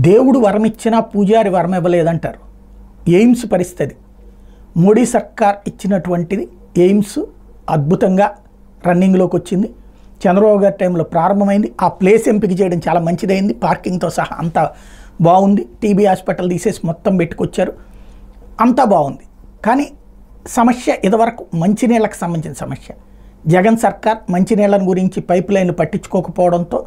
దేవుడు వరం ఇచ్చినా పూజారి వరం ఇవ్వలేదంటారు. ఎయిమ్స్ పరిస్థితి మోడీ సర్కార్ ఇచ్చినటువంటిది. ఎయిమ్స్ అద్భుతంగా రన్నింగ్లోకి వచ్చింది. చంద్రబాబు గారి టైంలో ప్రారంభమైంది. ఆ ప్లేస్ ఎంపిక చేయడం చాలా మంచిదైంది. పార్కింగ్తో సహా అంతా బాగుంది. టీబీ హాస్పిటల్ తీసేసి మొత్తం పెట్టుకొచ్చారు. అంతా బాగుంది. కానీ సమస్య ఇదివరకు మంచినీళ్ళకి సంబంధించిన సమస్య. జగన్ సర్కార్ మంచినీళ్ళ గురించి పైప్ లైన్లు పట్టించుకోకపోవడంతో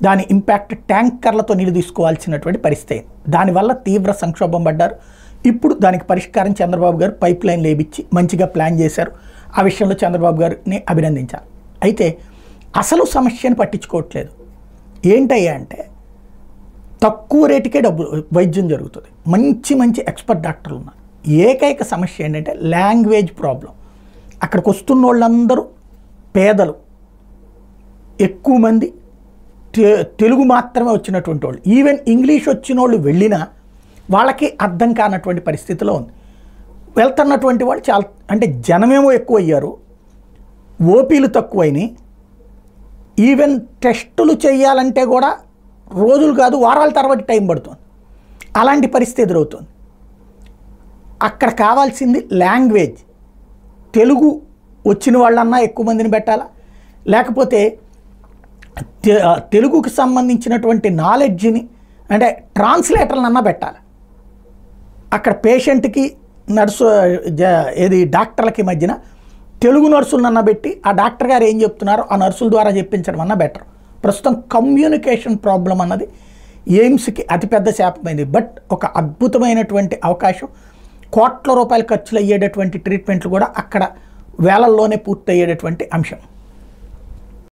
దాని ఇంపాక్ట్ ట్యాంకర్లతో నీళ్ళు తీసుకోవాల్సినటువంటి పరిస్థితి అయింది. దానివల్ల తీవ్ర సంక్షోభం పడ్డారు. ఇప్పుడు దానికి పరిష్కారం చంద్రబాబు గారు పైప్ లైన్లు వేయించి మంచిగా ప్లాన్ చేశారు. ఆ విషయంలో చంద్రబాబు గారిని అభినందించాలి. అయితే అసలు సమస్యను పట్టించుకోవట్లేదు. ఏంటయ్యా అంటే తక్కువ రేటుకే వైద్యం జరుగుతుంది. మంచి మంచి ఎక్స్పర్ట్ డాక్టర్లు ఉన్నారు. ఏకైక సమస్య ఏంటంటే లాంగ్వేజ్ ప్రాబ్లం. అక్కడికి వస్తున్న వాళ్ళందరూ పేదలు, ఎక్కువ మంది తెలుగు మాత్రమే వచ్చినటువంటి వాళ్ళు. ఈవెన్ ఇంగ్లీష్ వచ్చిన వాళ్ళు వెళ్ళినా వాళ్ళకి అర్థం కానటువంటి పరిస్థితిలో ఉంది. వెళ్తున్నటువంటి వాళ్ళు చాలా అంటే జనమేమో ఎక్కువ అయ్యారు, ఓపీలు తక్కువైనాయి. ఈవెన్ టెస్టులు చేయాలంటే కూడా రోజులు కాదు వారాల తర్వాత టైం పడుతుంది. అలాంటి పరిస్థితి ఎదురవుతుంది. అక్కడ కావాల్సింది లాంగ్వేజ్. తెలుగు వచ్చిన వాళ్ళన్నా ఎక్కువ మందిని పెట్టాలా, లేకపోతే తెలుగుకి సంబంధించినటువంటి నాలెడ్జ్ని అంటే ట్రాన్స్లేటర్లన్నా పెట్టాలి. అక్కడ పేషెంట్కి నర్సు ఏది డాక్టర్లకి మధ్యన తెలుగు నర్సులన్నా పెట్టి ఆ డాక్టర్ గారు ఏం చెప్తున్నారో ఆ నర్సుల ద్వారా చెప్పించడం అన్నా బెటర్. ప్రస్తుతం కమ్యూనికేషన్ ప్రాబ్లం అన్నది ఎయిమ్స్కి అతిపెద్ద శాపమైంది. బట్ ఒక అద్భుతమైనటువంటి అవకాశం. కోట్ల రూపాయలు ఖర్చులు అయ్యేటటువంటి ట్రీట్మెంట్లు కూడా అక్కడ వేలల్లోనే పూర్తి అయ్యేటటువంటి అంశం.